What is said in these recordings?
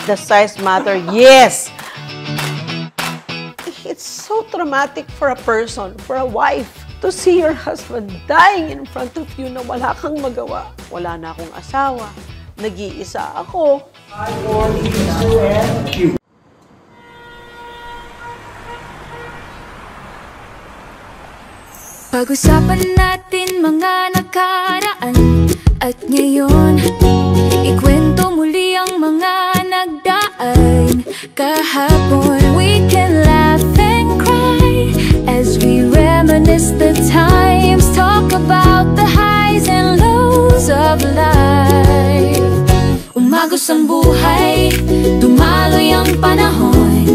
the size matter? Yes! It's so traumatic for a person, for a wife, to see your husband dying in front of you na wala kang magawa. Wala na akong asawa. Nag-iisa ako. Pag-usapan natin mga nakaraan at ngayon, ikwento muli ang mga nagdaan kahapon. We can laugh and cry as we reminisce the times, talk about the highs and lows of life. Umagos ang buhay, dumaloy ang panahon,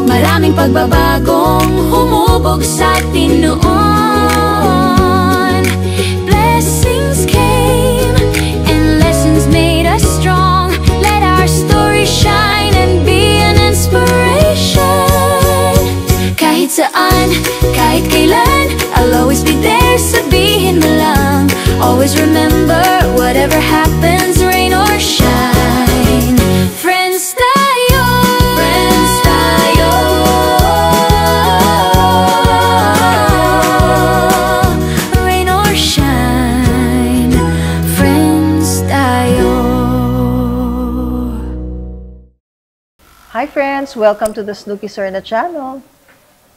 maraming pagbabagong humubog sa atin noon. Blessings came and lessons made us strong. Let our story shine and be an inspiration. Kahit saan, kahit kailan, I'll always be there, sabihin mo lang. Always remember, whatever happens, rain or shine, friends tayo. Friends tayo. Rain or shine, friends tayo. Hi friends! Welcome to the Snooki Serna channel.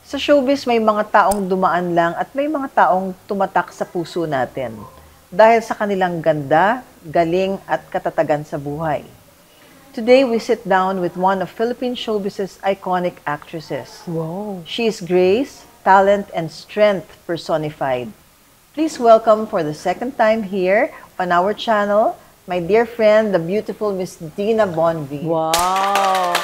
Sa showbiz, may mga taong dumaan lang at may mga taong tumatak sa puso natin dahil sa kanilang ganda, galing at katatagan sa buhay. Today, we sit down with one of Philippine showbiz's iconic actresses. Wow. She is grace, talent, and strength personified. Please welcome for the second time here on our channel, my dear friend, the beautiful Miss Dina Bonvi. Wow!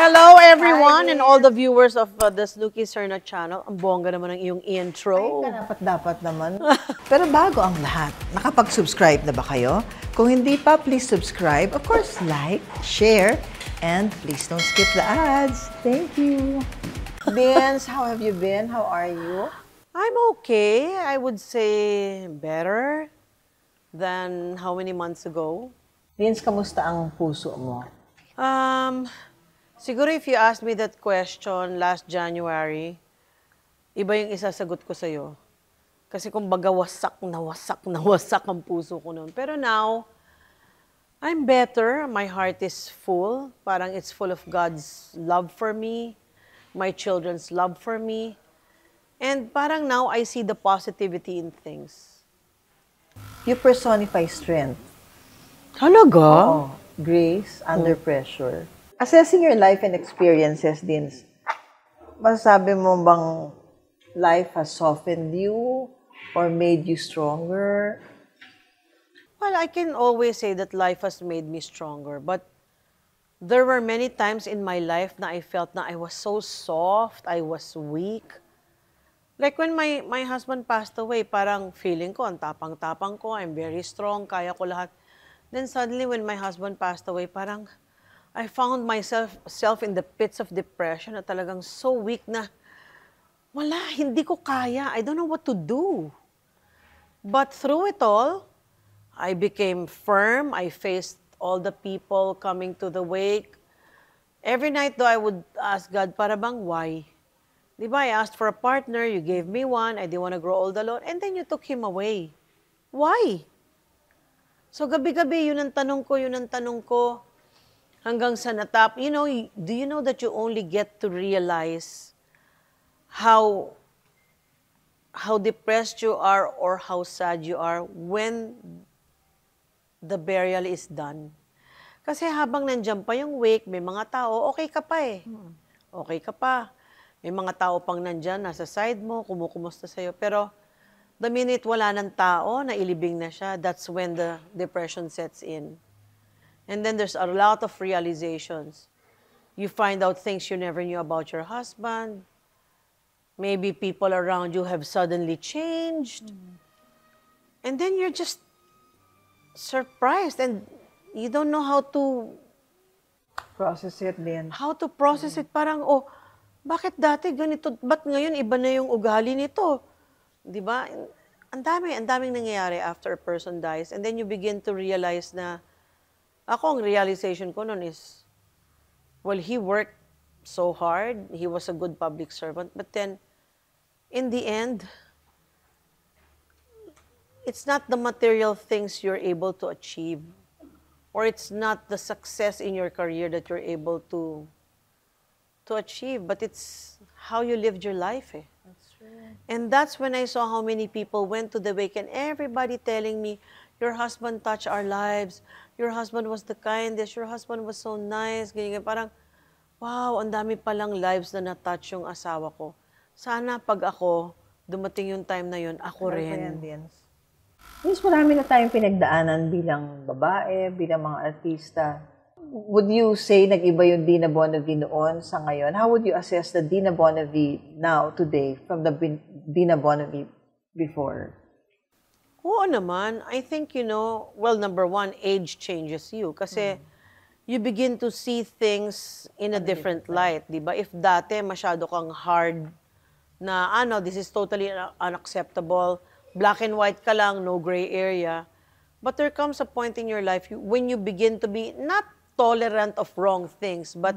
Hello everyone and all the viewers of the Snooki Serna channel. Ang bongga naman ng iyong intro. Ay, dapat naman. Pero bago ang lahat, nakapag-subscribe na ba kayo? Kung hindi pa, please subscribe. Of course, like, share, and please don't skip the ads. Thank you. Vince, how have you been? How are you? I'm okay. I would say better than how many months ago. Vince, kamusta ang puso mo? Siguro if you asked me that question last January, iba yung isasagot ko sa'yo. Kasi kumbaga wasak ang puso ko noon. Pero now, I'm better. My heart is full. Parang it's full of God's love for me, my children's love for me. And parang now I see the positivity in things. You personify strength. Talaga? Oo. Grace, under pressure. Assessing your life and experiences, Dins, masasabi mo bang life has softened you or made you stronger? Well, I can always say that life has made me stronger, but there were many times in my life na I felt na I was so soft, I was weak. Like when my husband passed away, parang feeling ko, ang tapang-tapang ko, I'm very strong, kaya ko lahat. Then suddenly when my husband passed away, parang I found myself in the pits of depression na talagang so weak na wala, hindi ko kaya. I don't know what to do. But through it all, I became firm. I faced all the people coming to the wake. Every night though, I would ask God, para bang why? Di ba, I asked for a partner, you gave me one, I didn't want to grow old alone, and then you took him away. Why? So gabi-gabi, yun ang tanong ko. Hanggang sa natap, you know, do you know that you only get to realize how depressed you are or how sad you are when the burial is done? Kasi habang nandiyan pa yung wake, may mga tao, okay ka pa eh. Okay ka pa. May mga tao pang nandiyan, nasa side mo, kumukumusta sa'yo. Pero the minute wala ng tao, nailibing na siya, that's when the depression sets in. And then there's a lot of realizations. You find out things you never knew about your husband. Maybe people around you have suddenly changed. And then you're just surprised and you don't know how to Process it din. How to process it. Parang, oh, bakit dati ganito? Ba't ngayon iba na yung ugali nito? Di ba? Ang daming nangyayari after a person dies. And then you begin to realize na Ako, ang realization ko nun is, well, he worked so hard. He was a good public servant. But then, in the end, it's not the material things you're able to achieve, or it's not the success in your career that you're able to achieve, but it's how you lived your life. That's true. And that's when I saw how many people went to the wake and everybody telling me, your husband touched our lives, your husband was the kindest, your husband was so nice, ganyan. Parang, wow, ang dami palang lives na na-touch yung asawa ko. Sana pag ako, dumating yung time na yun, ako rin. Yes, marami na tayong pinagdaanan bilang babae, bilang mga artista. Would you say nag-iba yung Dina Bonavi noon sa ngayon? How would you assess the Dina Bonavi now, today, from the Dina Bonavi before? Oo naman. I think, well, number one, age changes you. Kasi you begin to see things in a different light, di ba? If dati masyado kang hard na, this is totally unacceptable, black and white ka lang, no gray area. But there comes a point in your life when you begin to be not tolerant of wrong things, but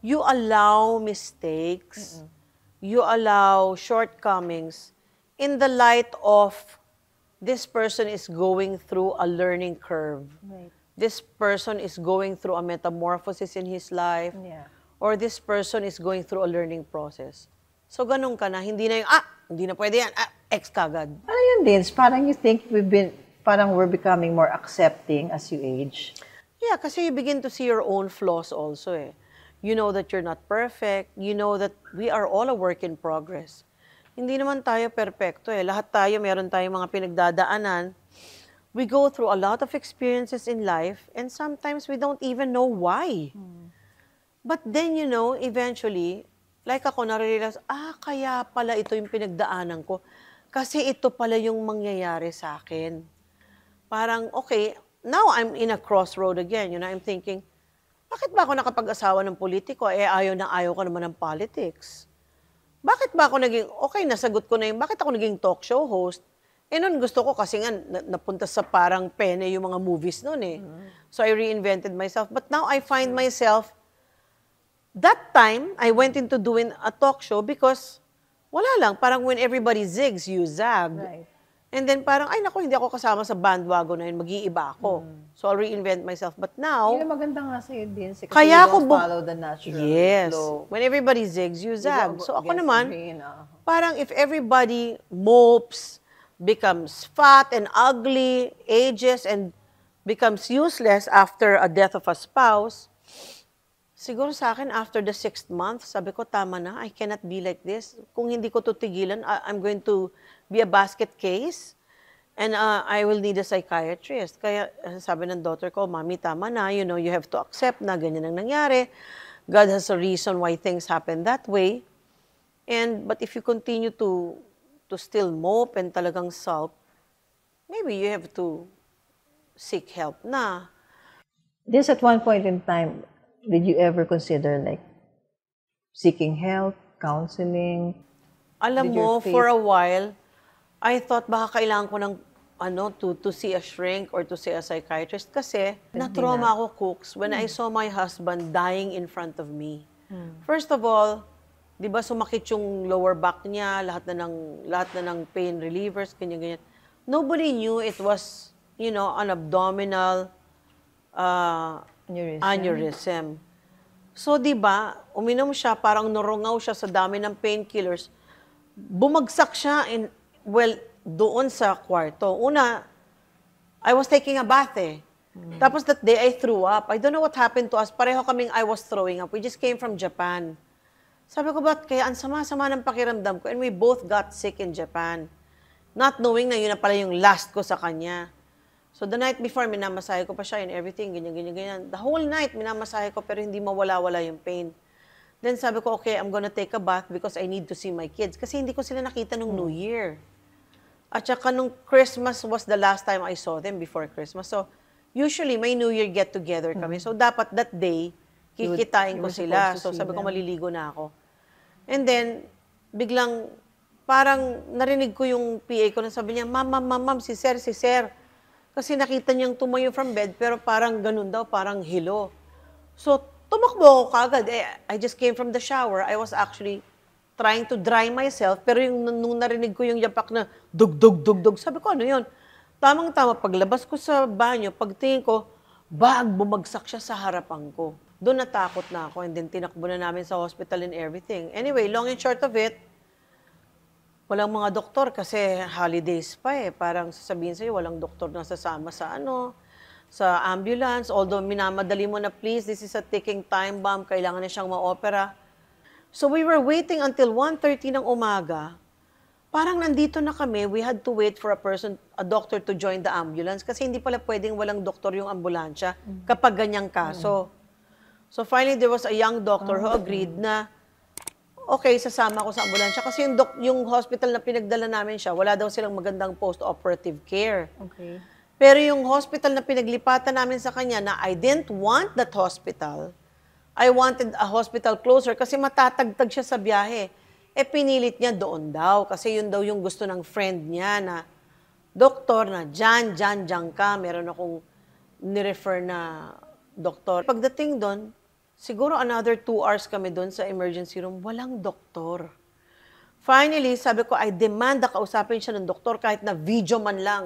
you allow mistakes, you allow shortcomings in the light of this person is going through a learning curve. Right. This person is going through a metamorphosis in his life, or this person is going through a learning process. So ganun ka na, hindi na yung, hindi na pwede yan, ex kagad. Ano yun, Dins? Parang you think we're becoming more accepting as you age? Yeah, kasi you begin to see your own flaws also eh. You know that you're not perfect. You know that we are all a work in progress. Hindi naman tayo perfecto eh. Lahat tayo, meron tayong mga pinagdadaanan. We go through a lot of experiences in life and sometimes we don't even know why. But then, eventually, like ako, nare-realize, kaya pala ito yung pinagdaanan ko. Kasi ito pala yung mangyayari sa akin. Parang, okay, now I'm in a crossroad again. I'm thinking, bakit ba ako nakapag-asawa ng politiko? Ayaw ko naman ng politics. Bakit ba ako naging, okay, nasagot ko na yung, bakit ako naging talk show host? Noon gusto ko kasi nga, napunta sa parang pene yung mga movies noon eh. So I reinvented myself. But now I find myself, that time, I went into doing a talk show because, wala lang, parang when everybody zigs, you zag. Right. And then parang, hindi ako kasama sa bandwagon na yun, mag-iiba ako. So I'll reinvent myself. But now, Yun ang maganda nga sa'yo din. Kasi kaya you don't ako follow the natural flow. When everybody zigs, you zag. So ako Against naman, the grain, parang if everybody mopes, becomes fat and ugly, ages, and becomes useless after a death of a spouse, siguro sa akin, after the 6th month, sabi ko, tama na, I cannot be like this. Kung hindi ko to tigilan, I'm going to be a basket case and I will need a psychiatrist. Kaya sabi ng daughter ko, Mami, tama na, you have to accept na ganyan ang nangyari. God has a reason why things happen that way. But if you continue to still mope and talagang sulk, maybe you have to seek help na. This at one point in time, did you ever consider seeking help, counseling? Alam mo, for a while, I thought baka kailangan ko ng to see a shrink or to see a psychiatrist kasi na-trauma ako, Cooks, when I saw my husband dying in front of me. First of all, di ba sumakit yung lower back niya, lahat na ng pain relievers, ganyan-ganyan. Nobody knew it was, an abdominal aneurysm. So, di ba, uminom siya, parang norungaw siya sa dami ng painkillers. Bumagsak siya doon sa kwarto. Una, I was taking a bath eh. Tapos that day, I threw up. I don't know what happened to us. Pareho kaming I was throwing up. We just came from Japan. Sabi ko, ba't kaya ang sama-sama ng pakiramdam ko? And we both got sick in Japan. Not knowing na yun na pala yung last ko sa kanya. So the night before, minamasahe ko pa siya and everything, ganyan. The whole night, minamasahe ko pero hindi mawala-wala yung pain. Then sabi ko, okay, I'm gonna take a bath because I need to see my kids. Kasi hindi ko sila nakita nung New Year. At saka nung Christmas was the last time I saw them before Christmas. So usually, may New Year get-together kami. So dapat that day, kikitain ko sila. So sabi ko, maliligo na ako. And then, biglang, parang narinig ko yung PA ko na sabi niya, Ma'am, si Sir. Kasi nakita niyang tumayo from bed, pero parang ganun daw, parang hilo. So, tumakbo ako kagad. I just came from the shower. I was actually trying to dry myself, pero nung narinig ko yung yapak na dug, sabi ko, ano yun? Tamang-tama, paglabas ko sa banyo, pagtingin ko, bumagsak siya sa harapan ko. Doon natakot na ako, and then tinakbo na namin sa hospital and everything. Anyway, long and short of it, walang mga doktor kasi holidays pa eh. Parang sasabihin sa'yo, walang doktor na sasama sa ambulance. Although minamadali mo na, please, this is a ticking time bomb, kailangan na siyang ma-opera. So we were waiting until 1:30 ng umaga. Parang nandito na kami, we had to wait for a doctor to join the ambulance kasi hindi pala pwedeng walang doktor yung ambulansya kapag ganyang kaso. So finally, there was a young doctor who agreed na, okay, sasama ako sa ambulansya. Kasi yung hospital na pinagdala namin siya, wala daw silang magandang post-operative care. Okay. Pero yung hospital na pinaglipatan namin sa kanya na I didn't want that hospital, I wanted a hospital closer kasi matatagtag siya sa biyahe. Pinilit niya doon daw kasi yun daw yung gusto ng friend niya na doktor na dyan ka. Meron akong nirefer na doktor. Pagdating doon, siguro another 2 hours kami doon sa emergency room, walang doktor. Finally, sabi ko, I demand na kausapin siya ng doktor kahit na video man lang.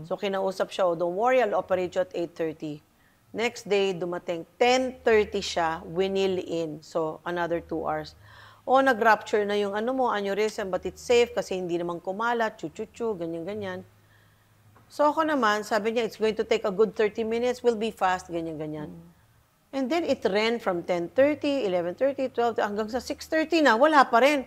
So, kinausap siya, don't worry, I'll operate you at 8:30. Next day, dumating, 10:30 siya, winil in. So, another 2 hours. Nag-rupture na yung aneurysm, but it's safe kasi hindi naman kumalat, ganyan-ganyan. So, ako naman, sabi niya, it's going to take a good 30 minutes, we'll be fast, ganyan-ganyan. And then it ran from 10:30, 11:30, 12, hanggang sa 6:30 na, wala pa rin.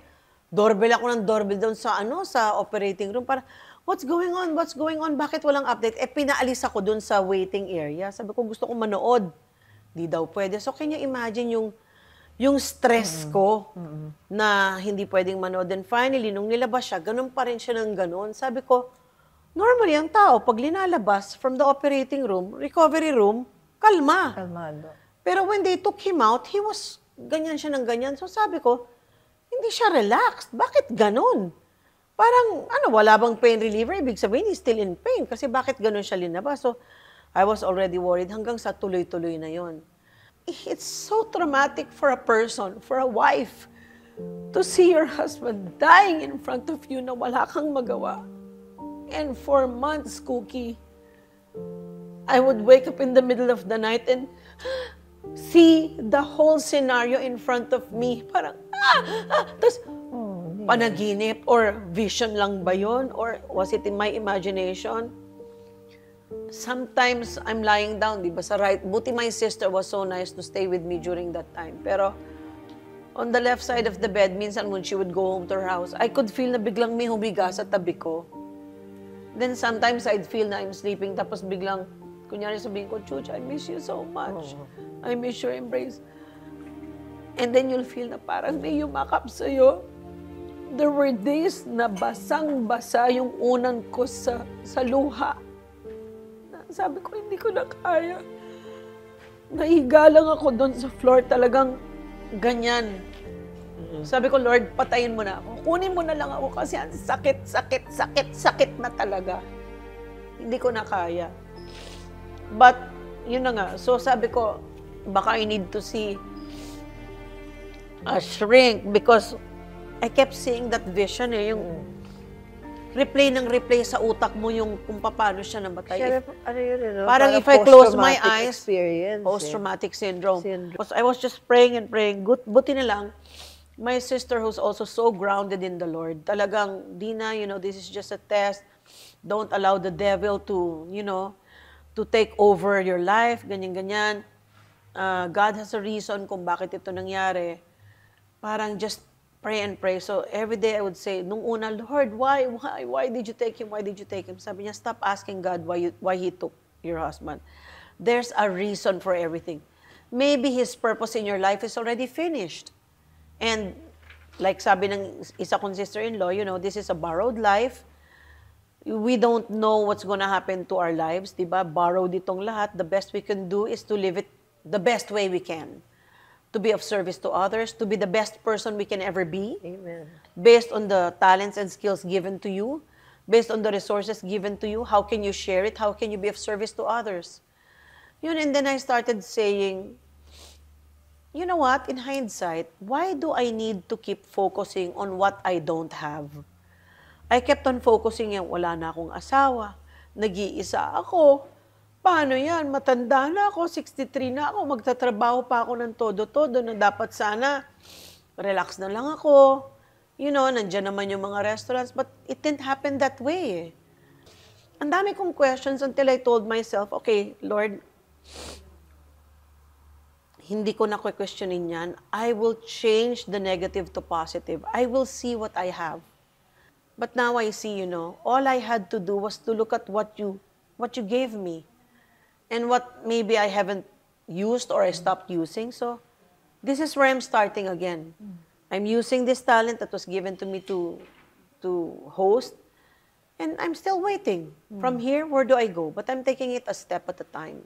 Doorbell ako ng doorbell doon sa operating room para, what's going on? What's going on? Bakit walang update? Pinaalis ako doon sa waiting area. Sabi ko, gusto kong manood. Di daw pwede. So, can you imagine yung stress ko na hindi pwedeng manood. And finally, nung nilabas siya, ganun pa rin siya ng ganun. Sabi ko, normally, ang tao, pag linalabas from the operating room, recovery room, kalma. Kalmado. Pero when they took him out, he was ganyan siya ng ganyan. So sabi ko, hindi siya relaxed. Bakit ganun? Parang, wala bang pain reliever? Ibig sabihin, he's still in pain. Kasi bakit ganun siya linabas? So, I was already worried hanggang sa tuloy-tuloy na yon. It's so traumatic for a person, for a wife, to see your husband dying in front of you na wala kang magawa. And for months, Cookie, I would wake up in the middle of the night and see the whole scenario in front of me. Parang, tapos, panaginip or vision lang ba yun? Or was it in my imagination? Sometimes, I'm lying down, di ba, sa right. Buti my sister was so nice to stay with me during that time. Pero, on the left side of the bed, minsan when she would go home to her house, I could feel na biglang may humiga sa tabi ko. Then sometimes I'd feel na I'm sleeping, tapos biglang, kunyari sabihin ko, Chuch, I miss you so much. I miss your embrace. And then you'll feel na parang may yumakap sa'yo. There were days na basang-basa yung unan ko sa luha. Sabi ko, hindi ko na kaya. Nahiga lang ako doon sa floor, talagang ganyan. Sabi ko, Lord, patayin mo na ako. Kunin mo na lang ako kasi ang sakit na talaga. Hindi ko na kaya. But, yun na nga. So, sabi ko, baka I need to see a shrink because I kept seeing that vision eh, yung replay sa utak mo yung kung paano siya namatay. Parang if I close my eyes, post-traumatic syndrome. I was just praying and praying. Buti na lang, my sister who's also so grounded in the Lord, talagang, Dina, this is just a test. Don't allow the devil to, to take over your life, ganyan-ganyan. God has a reason kung bakit ito nangyari. Parang just pray and pray. So every day I would say, nung una, Lord, why did you take him? Why did you take him? Sabi niya, stop asking God why he took your husband. There's a reason for everything. Maybe his purpose in your life is already finished. And like sabi ng isa kong sister-in-law, this is a borrowed life. We don't know what's gonna happen to our lives, diba? Borrowed itong lahat. The best we can do is to live it the best way we can. To be of service to others, to be the best person we can ever be. Amen. Based on the talents and skills given to you. based on the resources given to you. How can you share it? How can you be of service to others? Yun, and then I started saying, you know what, in hindsight, why do I need to keep focusing on what I don't have? I kept on focusing yung wala na akong asawa, nag-iisa ako, paano yan, matanda na ako, 63 na ako, magtatrabaho pa ako ng todo-todo na dapat sana, relax na lang ako, you know, nandyan naman yung mga restaurants, but it didn't happen that way. Ang dami kong questions until I told myself, okay, Lord, hindi ko na questionin yan. I will change the negative to positive. I will see what I have. But now I see, you know, all I had to do was to look at what you gave me and what maybe I haven't used or I stopped using. So this is where I'm starting again. I'm using this talent that was given to me to host, and I'm still waiting. From here, where do I go? But I'm taking it a step at a time.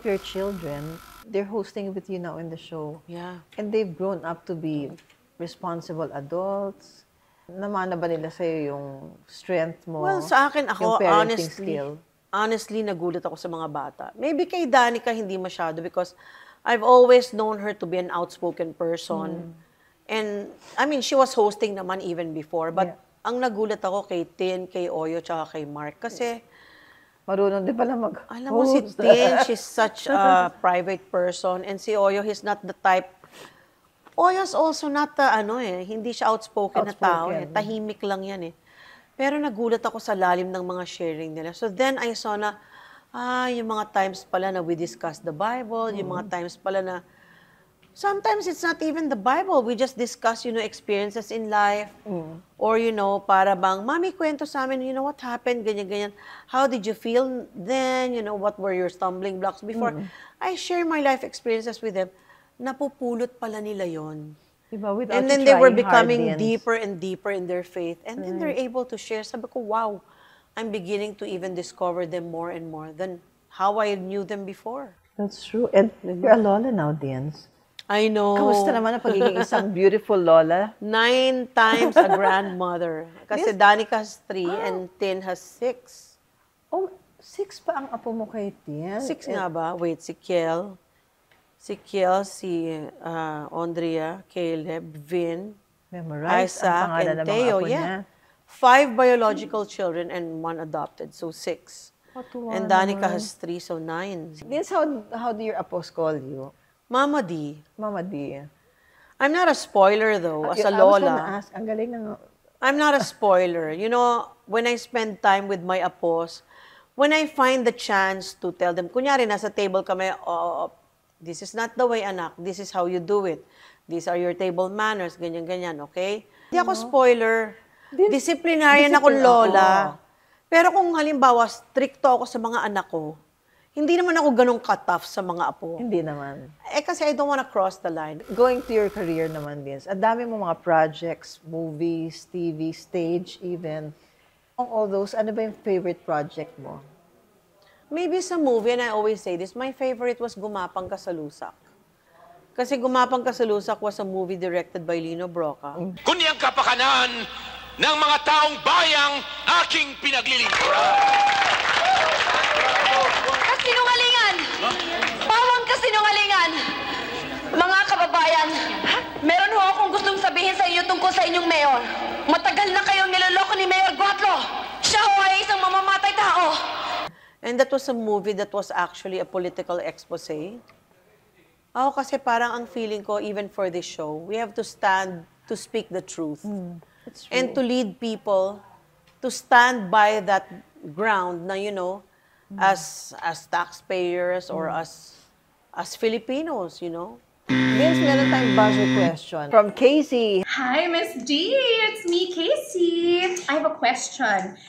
Your children, they're hosting with you now in the show. Yeah. And they've grown up to be responsible adults. Namana ba nila sa'yo yung strength mo? Well, sa akin, ako, yung parenting skill? honestly, nagulat ako sa mga bata. Maybe kay Danica, hindi masyado because I've always known her to be an outspoken person. And, I mean, she was hosting naman even before. But, ang nagulat ako kay Tin, kay Oyo, tsaka kay Mark. Kasi, Marunong din pala mag-host. alam mo, si Tin, she's such a private person. And si Oyo, he's not the type. Oyo's also not the, hindi siya outspoken na tao. Tahimik lang yan eh. Pero nagulat ako sa lalim ng mga sharing nila. So then I saw na, yung mga times pala na we discuss the Bible, yung mga times pala na, sometimes it's not even the Bible. We just discuss, experiences in life. Or, para bang, Mami, kwento sa amin, what happened, ganyan. How did you feel then? What were your stumbling blocks before? I share my life experiences with them. Napupulot pala nila yon. Diba? And then they were becoming deeper and deeper in their faith. And then they're able to share. Sabi ko, wow, I'm beginning to even discover them more and more than how I knew them before. That's true. And you're a lola now, Dians. I know. Kamusta naman ang pagiging isang beautiful lola? 9 times a grandmother. Kasi Danica has 3 and Tin has 6. Oh, 6 pa ang apo mo kay Tian. 6 nga ba? Wait, si Kiel, si Andrea, Caleb, Vin, Memorize Isaac, ang pangalan and ng mga Theo. apo niya. Yeah. 5 biological children and 1 adopted. So 6. Katuwa And Danica naman. has 3, so 9. Dians, how do your apos call you? Mama D. Mama D. I'm not a spoiler though, as a I was lola. gonna ask, ang galing ng... I'm not a spoiler. When I spend time with my apos, when I find the chance to tell them, kunyari, nasa table kami, this is not the way, anak. This is how you do it. These are your table manners, ganyan-ganyan, okay? Hindi ako spoiler. Disciplinarian akong lola. Pero kung halimbawa, stricto ako sa mga anak ko, hindi naman ako ganun ka-tough sa mga apo. Hindi naman. Kasi I don't wanna cross the line. Going to your career naman, Dians, ang dami mo mga projects, movies, TV, stage, even. Among all those, ano ba yung favorite project mo? Maybe sa movie, and I always say this, my favorite was Gumapang Ka sa Lusak. Kasi Gumapang Ka sa Lusak was a movie directed by Lino Broca. Kundi ang kapakanan ng mga taong bayang aking pinaglilingkuran. Kasinungalingan! Bawang kasinungalingan! Mga kababayan, meron ho akong gustong sabihin sa inyo tungkol sa inyong mayor. Matagal na kayong niloloko ni Mayor Guatlo. Siya ho ay isang mamamatay tao. And that was a movie that was actually a political expose. Ako kasi parang ang feeling ko, even for this show, we have to stand to speak the truth. And to lead people to stand by that ground na, as taxpayers or as Filipinos, Dians, meron tayong buzzer question from Casey. Hi, Miss D. It's me, Casey. I have a question.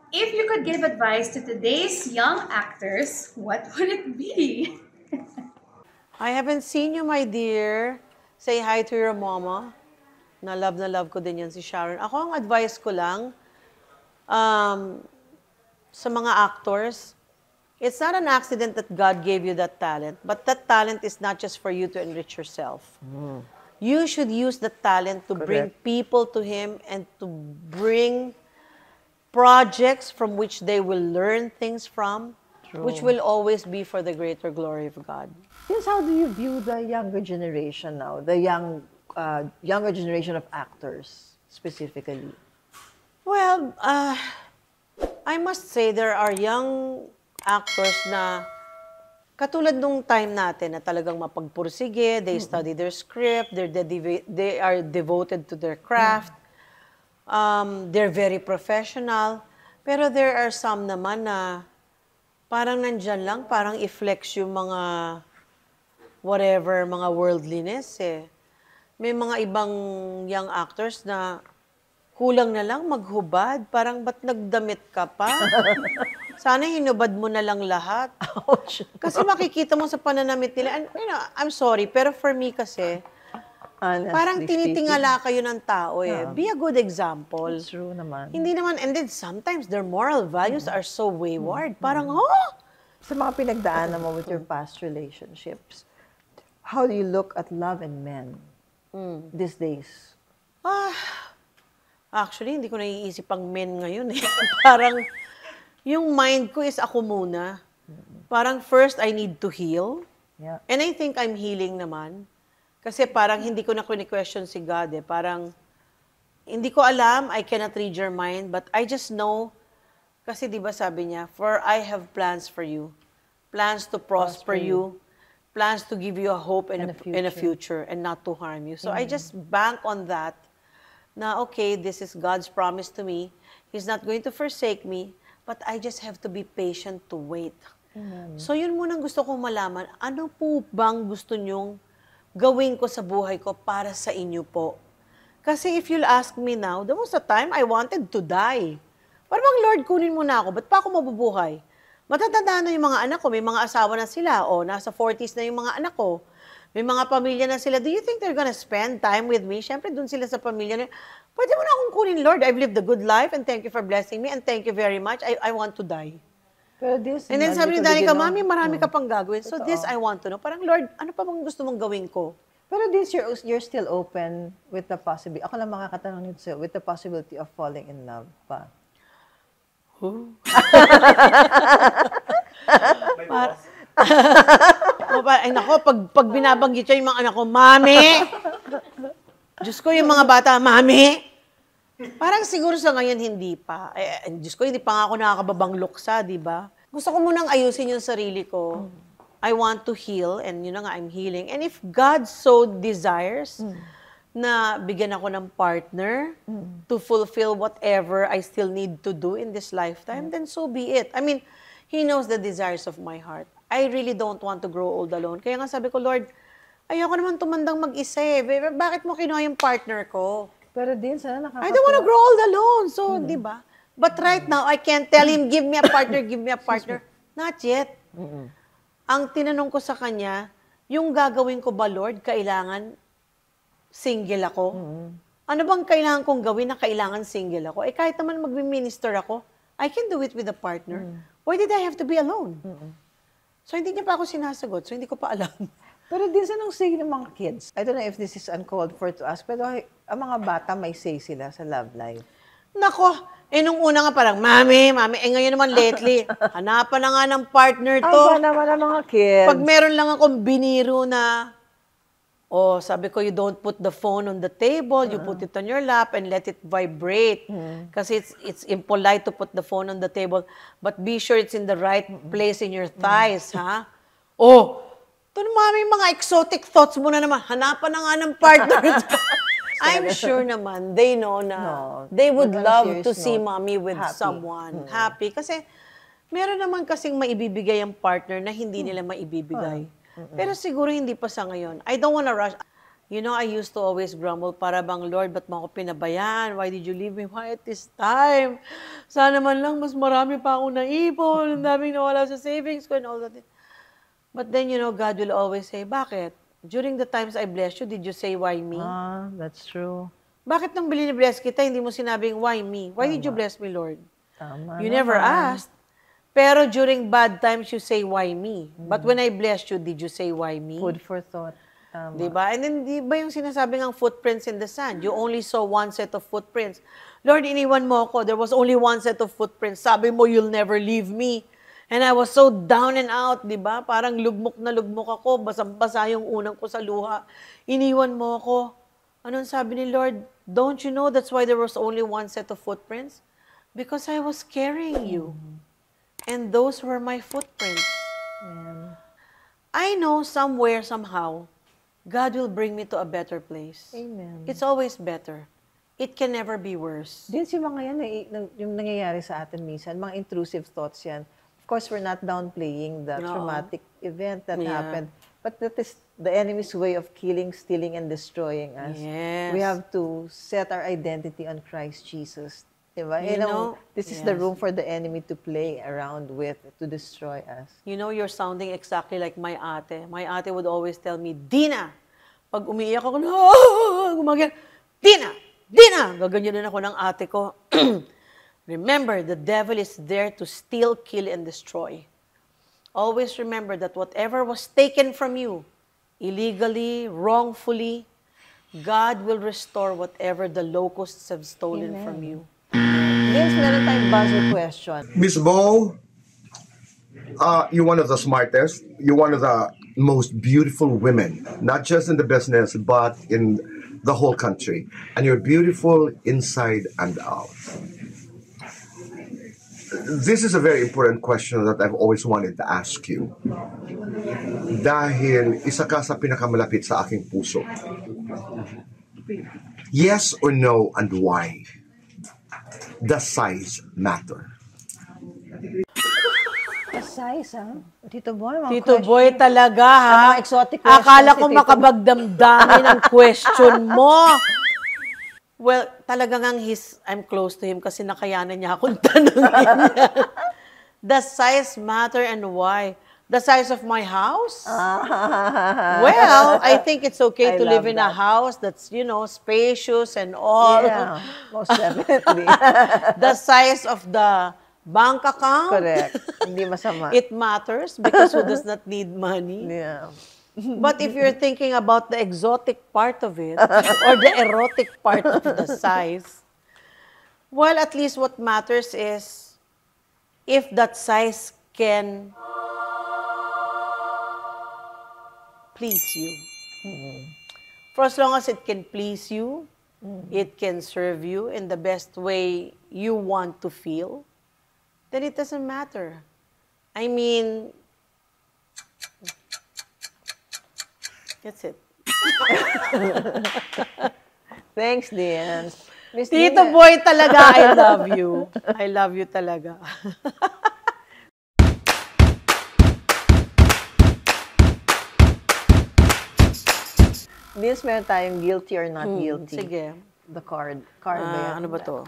If you could give advice to today's young actors, what would it be? I haven't seen you, my dear. Say hi to your mama. Na love ko din yan si Sharon. Ako, ang advice ko lang, sa mga actors, it's not an accident that God gave you that talent, but that talent is not just for you to enrich yourself. You should use the talent to bring people to Him and to bring projects from which they will learn things from, which will always be for the greater glory of God. Yes, how do you view the younger generation now? The younger generation of actors, specifically? Well, I must say there are young actors na katulad nung time natin na talagang mapagpursige, they study their script, they are devoted to their craft, they're very professional. Pero there are some naman na parang nandyan lang, parang i-flex yung mga whatever, mga worldliness eh. May mga ibang young actors na kulang na lang maghubad. Parang ba't nagdamit ka pa? Sana hinubad mo na lang lahat. Kasi makikita mo sa pananamit nila. And, you know, I'm sorry, pero for me kasi, Honestly parang tinitingala speaking. kayo ng tao eh. Be a good example. True naman. Hindi naman, and then sometimes their moral values are so wayward. Parang, oh! Sa mga pinagdaanan mo with your past relationships, how do you look at love and men these days? Actually, hindi ko naiisip ang men ngayon eh. Parang, yung mind ko is ako muna. Parang first, I need to heal. Yeah. And I think I'm healing naman. Kasi parang hindi ko na question si God eh. Parang, hindi ko alam, I cannot read your mind, but I just know, kasi di ba sabi niya, for I have plans for you. Plans to prosper you. Plans to give you a hope and a future and not to harm you. So I just bank on that. Na okay, this is God's promise to me. He's not going to forsake me, but I just have to be patient to wait. So yun munang gusto kong malaman, ano po bang gusto nyong gawin ko sa buhay ko para sa inyo po? Kasi if you'll ask me now, there was a time I wanted to die. Parang Lord, kunin mo na ako, ba't pa ako mabubuhay? Matatanda na yung mga anak ko, may mga asawa na sila, o nasa 40s na yung mga anak ko. May mga pamilya na sila. Do you think they're gonna spend time with me? Siyempre, dun sila sa pamilya na, pwede mo na akong kunin, Lord. I've lived a good life and thank you for blessing me and thank you very much. I want to die. Pero this, And then sabi ni Danica, Mami, marami ka pang gagawin. So this I want to know. Parang, Lord, ano pa bang gusto mong gawin ko? Pero this, you're still open with the possibility. Ako lang makakatanong nito sa'yo, with the possibility of falling in love pa. Ay nako, pag binabanggit siya yung mga anak ko, Mami! Diyos ko, yung mga bata, Mami! Parang siguro sa ngayon hindi pa. Diyos ko, hindi pa nga ako nakakababang luksa, di ba? Gusto ko munang ayusin yung sarili ko. I want to heal, and yun na nga, I'm healing. And if God so desires na bigyan ako ng partner to fulfill whatever I still need to do in this lifetime, then so be it. I mean, He knows the desires of my heart. I really don't want to grow old alone. Kaya nga sabi ko, Lord, ayoko naman tumandang mag-isa eh. Bakit mo kinuha yung partner ko? Pero din, sana I don't want to grow old alone. So, di ba? But right now, I can't tell him, give me a partner, give me a partner. Not yet. Ang tinanong ko sa kanya, yung gagawin ko ba, Lord, kailangan single ako? Ano bang kailangan kong gawin na kailangan single ako? Eh, kahit naman mag-minister ako, I can do it with a partner. Why did I have to be alone? So, hindi niya pa ako sinasagot. So, hindi ko pa alam. Pero din sa nung say ng mga kids, I don't know if this is uncalled for to ask, pero ang mga bata may say sila sa love life. Nako, nung una nga parang, Mami, ngayon naman lately, hanapan na nga ng partner to. Aba naman ang mga kids. Pag meron lang akong biniro na, sabi ko, you don't put the phone on the table, you put it on your lap and let it vibrate. Kasi it's impolite to put the phone on the table, but be sure it's in the right place in your thighs, ha? Ito naman, mga exotic thoughts mo na naman. Hanapan na nga ng partner. I'm sure naman, they know na they would love to see mommy with someone happy. Kasi meron naman kasing maibibigay ang partner na hindi nila maibibigay. Pero siguro hindi pa sa ngayon. I don't wanna rush. You know, I used to always grumble, para bang, Lord, ba't mo ako pinabayaan? Why did you leave me? Why at this time? Sana man lang, mas marami pa akong naipon. Ang daming nawala sa savings ko and all that. But then, you know, God will always say, bakit? During the times I blessed you, did you say, why me? That's true. Bakit nang bless kita, hindi mo sinabing, why me? Why did you bless me, Lord? Tama You never asked. Pero during bad times, you say, why me? But when I blessed you, did you say, why me? Food for thought. Tama. Diba? And then, di ba yung sinasabi ng footprints in the sand? You only saw one set of footprints. Lord, iniwan mo ako. There was only one set of footprints. Sabi mo, you'll never leave me. And I was so down and out, di ba? Parang lugmok na lugmok ako. Basang-basa yung unang ko sa luha. Iniwan mo ako. Anong sabi ni Lord? Don't you know that's why there was only one set of footprints? Because I was carrying you. And those were my footprints. I know somewhere, somehow, God will bring me to a better place. Amen. It's always better. It can never be worse. Din si mga yan, yung nangyayari sa atin minsan, mga intrusive thoughts yan. Of course, we're not downplaying the traumatic event that happened. But that is the enemy's way of killing, stealing, and destroying us. Yes. We have to set our identity on Christ Jesus. Diba? You know, this is the room for the enemy to play around with, to destroy us. You know, you're sounding exactly like my ate. My ate would always tell me, Dina! Pag umiiyak ako, gumagyan, Dina! Dina! Gaganyan din ako ng ate ko. Remember, the devil is there to steal, kill, and destroy. Always remember that whatever was taken from you, illegally, wrongfully, God will restore whatever the locusts have stolen from you. Vince, meron tayong buzzer question. Miss Bo, you're one of the smartest. You're one of the most beautiful women, not just in the business, but in the whole country. And you're beautiful inside and out. This is a very important question that I've always wanted to ask you. Dahil isa ka sa pinakamalapit sa aking puso. Yes or no, and why? Does size matter? The size, ha? Tito Boy, mga Tito question. Boy talaga, ha? Mga exotic questions Akala si ko Tito makabagdamdami ng question mo. Well, talaga ngang I'm close to him kasi nakayanan niya akong tanongin. Does size matter and why? The size of my house? Well, I think it's okay I to live love in a that. house that's, spacious and all. Yeah, most definitely. The size of the bank account? Correct. Hindi masama. It matters because who does not need money? Yeah. But if you're thinking about the exotic part of it, or the erotic part of the size, well, at least what matters is if that size can please you. For as long as it can please you, it can serve you in the best way you want to feel, then it doesn't matter. I mean, that's it. Thanks, Dian. Miss Tito Dina. Boy talaga, I love you. I love you talaga. Vince, meron tayong guilty or not guilty. Sige. The card. Card ba yan? Ano ba to?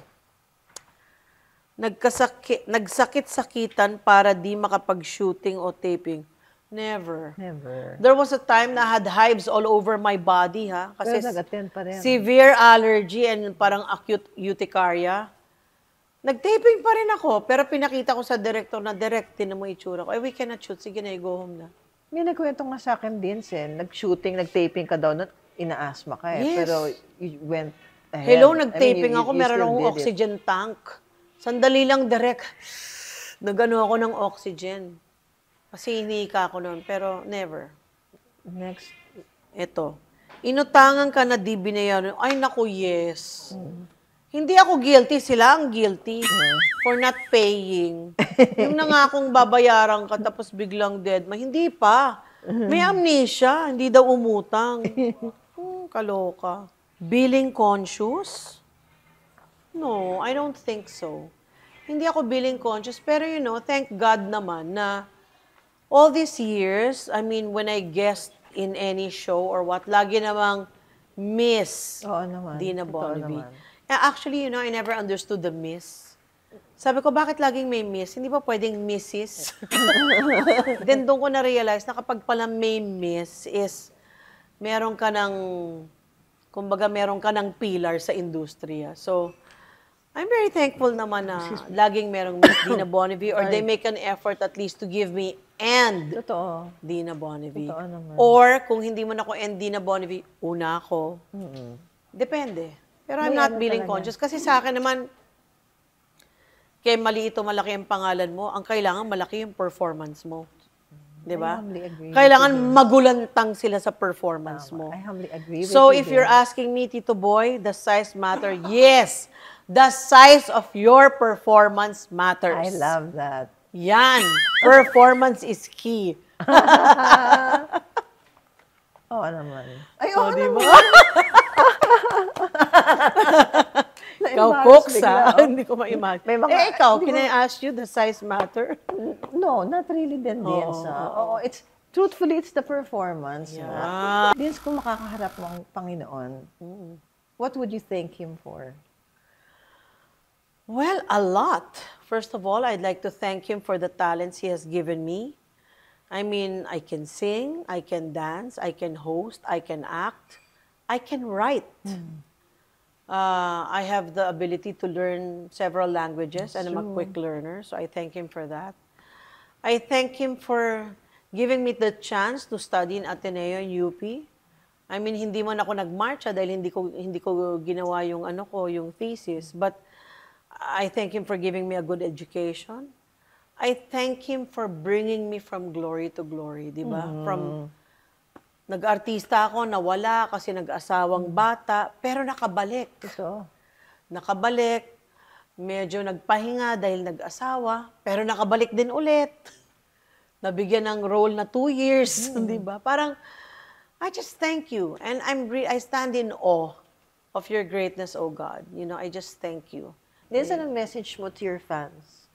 Nagsakit-sakitan para di makapag-shooting o taping. Never. Never. There was a time na I had hives all over my body, ha? Kasi Pero nag-attend pa rin. severe allergy and parang acute urticaria. Nag-taping pa rin ako, pero pinakita ko sa director na, direct, tinan mo itsura ko. We cannot shoot. Sige na, go home na. May nagkwento nga sa akin, Vince, nag-shooting, nag-taping ka daw, ina-asthma ka eh. Yes. Pero you went ahead. Hello, I mean, nag-taping you ako, still meron akong did it. oxygen tank. Sandali lang, direct. Nagano ako ng oxygen. Kasi hinika ako noon, pero never. Next. Ito. Inutangan ka na di binayaran. Ay, naku, yes. Hindi ako guilty, sila ang guilty for not paying. Yung nangakong babayaran ka tapos biglang dead, hindi pa. May amnesia, hindi daw umutang. Kaloka. Billing conscious? No, I don't think so. Hindi ako billing conscious, pero thank God naman na all these years, I mean, when I guest in any show or what, lagi namang Miss Oo naman. Dina Totoo Bonnevie. naman. Actually, I never understood the Miss. Sabi ko, bakit laging may Miss? Hindi ba pwedeng Mrs.? Then doon ko na-realize na kapag pala may Miss is meron ka ng, kumbaga meron ka ng pillar sa industriya. So, I'm very thankful naman na laging merong Miss Dina Bonnevie or they make an effort at least to give me and Totoo. Dina Bonnevie. Totoo naman. Or kung hindi man ako and Dina Bonnevie, una ako. Depende. Pero I'm May not ano feeling talaga. conscious. Kasi sa akin naman, kaya mali ito, malaki ang pangalan mo, ang kailangan malaki yung performance mo. Di ba? I humbly agree with Kailangan you, Vince. magulantang sila sa performance mo. I humbly agree with So you, if you're Vince. asking me, Tito Boy, the size matter? Yes! The size of your performance matters. I love that. Yan. Performance is key. Oo naman. Ay, O, oo di naman. ba? Ikaw, Na-embarrass cooks, bigla, ha? oh. Hindi ko ma-imagine. May mga- Eh, ikaw, hindi can ko- I ask you, the size matter? No, not really din, Vince. Oo, truthfully, it's the performance. Yeah. Vince, kung makakaharap mo ang Panginoon, what would you thank Him for? Well, a lot. First of all, I'd like to thank Him for the talents He has given me. I mean, I can sing, I can dance, I can host, I can act, I can write. I have the ability to learn several languages, and I'm a quick learner, so I thank Him for that. I thank Him for giving me the chance to study in Ateneo and UP. I mean, hindi man ako nagmarcha dahil hindi ko ginawa yung yung thesis, but I thank Him for giving me a good education. I thank Him for bringing me from glory to glory, di ba? From nag-artista ako, nawala kasi nag-asawang bata, pero nakabalik. So, Nakabalik, medyo nagpahinga dahil nag-asawa, pero nakabalik din ulit. Nabigyan ng role na 2 years, di ba? Parang, I just thank you. And I stand in awe of your greatness, oh God. You know, I just thank you. Vince, anong message mo to your fans?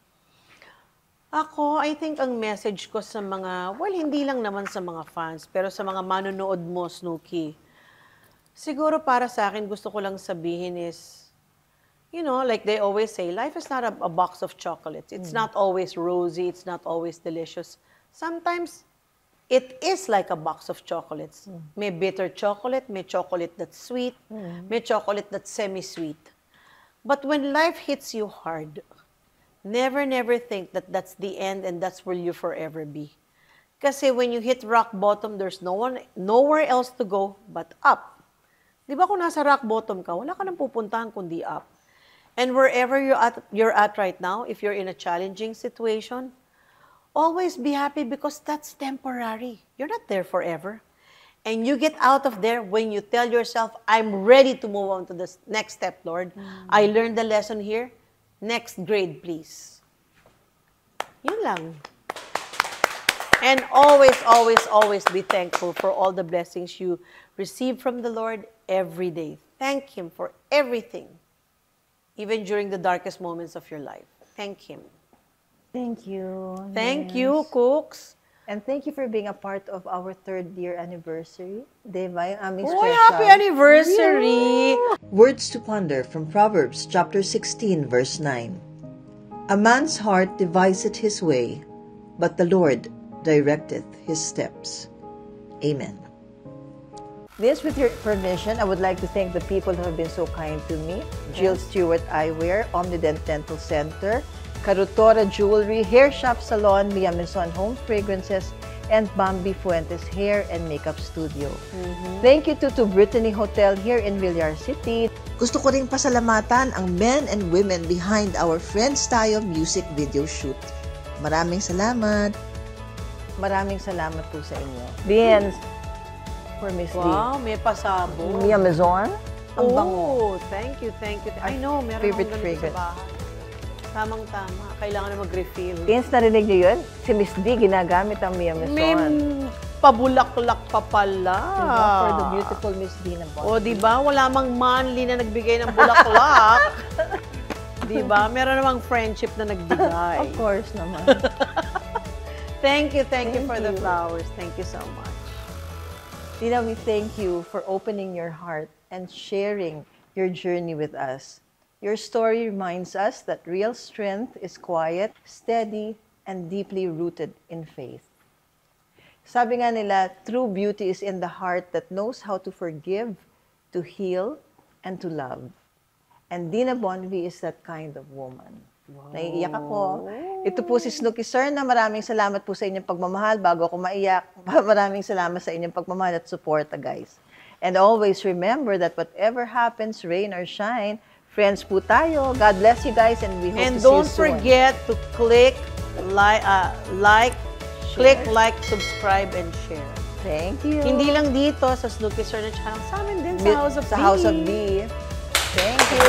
Ako, I think ang message ko sa mga, well, hindi lang naman sa mga fans, pero sa mga manonood mo, Snooki, siguro para sa akin, gusto ko lang sabihin is, you know, like they always say, life is not a box of chocolates. It's not always rosy. It's not always delicious. Sometimes, it is like a box of chocolates. May bitter chocolate, may chocolate that's sweet, may chocolate that's semi-sweet. But when life hits you hard, never think that that's the end and that's where you forever be. Kasi when you hit rock bottom, there's nowhere else to go but up. Di ba kung nasa rock bottom ka, wala ka nang pupuntahan kundi up. And wherever you're at right now, if you're in a challenging situation, always be happy because that's temporary. You're not there forever. And you get out of there when you tell yourself, I'm ready to move on to the next step, Lord. I learned the lesson here. Next grade, please. Yun lang. And always be thankful for all the blessings you receive from the Lord every day. Thank Him for everything, even during the darkest moments of your life. Thank Him. Thank you. Thank you, Cooks. And thank you for being a part of our 3rd year anniversary. Diba? Yung aming Oh, special. happy anniversary! Words to ponder from Proverbs chapter 16, verse 9. A man's heart deviseth his way, but the Lord directeth his steps. Amen. This, with your permission, I would like to thank the people who have been so kind to me. Jill Stewart Eyewear, Omnident Dental Center, Carutora Jewelry, Hair Shop Salon, Mia Maison Home Fragrances, and Bambi Fuentes Hair and Makeup Studio. Thank you to Brittany Hotel here in Villar City. Gusto ko ring pasalamatan ang men and women behind our Friends Tayo music video shoot. Maraming salamat. Maraming salamat po sa inyo. Vince, for Miss D. Wow, may pasabog. Mia Maison, ang bango. Oh, thank you. I know, meron favorite akong ganito fragrance. sa bahay. Tamang-tama. Kailangan na mag-refill. Vince, narinig niyo yun? Si Miss D ginagamit ang Mia Maison. May pabulaklak pa pala. Diba? For the beautiful Miss D na body. O, di ba? Wala mang manly na nagbigay ng bulaklak. Di ba? Meron namang friendship na nagbigay. Of course naman. Thank you for the flowers. Thank you so much. Dina, we thank you for opening your heart and sharing your journey with us. Your story reminds us that real strength is quiet, steady, and deeply rooted in faith. Sabi nga nila, true beauty is in the heart that knows how to forgive, to heal, and to love. And Dina Bonvi is that kind of woman. Wow. Naiiyak ako. Ito po si Snooki Sir na maraming salamat po sa inyong pagmamahal. Bago ako maiyak, maraming salamat sa inyong pagmamahal at suporta, guys. And always remember that whatever happens, rain or shine, friends po tayo. God bless you guys and we hope And to see you don't soon. forget to click like, subscribe, and share. Thank you. Hindi lang dito sa Snooki Serna Channel, sa amin din sa House of Sa B. House of B. Thank you.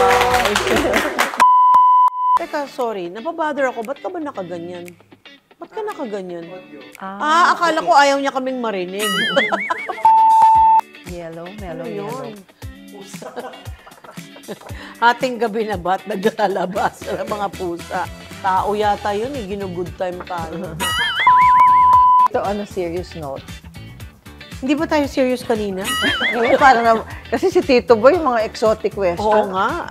Teka, sorry, napabother ako. Ba't ka ba nakaganyan? Ba't ka nakaganyan? Akala ko ayaw niya kaming marinig. Yellow, Ano mellow, yellow. yun? Ating gabi na ba't naglalabas ng mga pusa? Tao yata yun eh, ginugood time tayo. So, on a serious note, Hindi ba tayo serious kanina? parang kasi si Tito Boy, mga exotic question. Oo nga.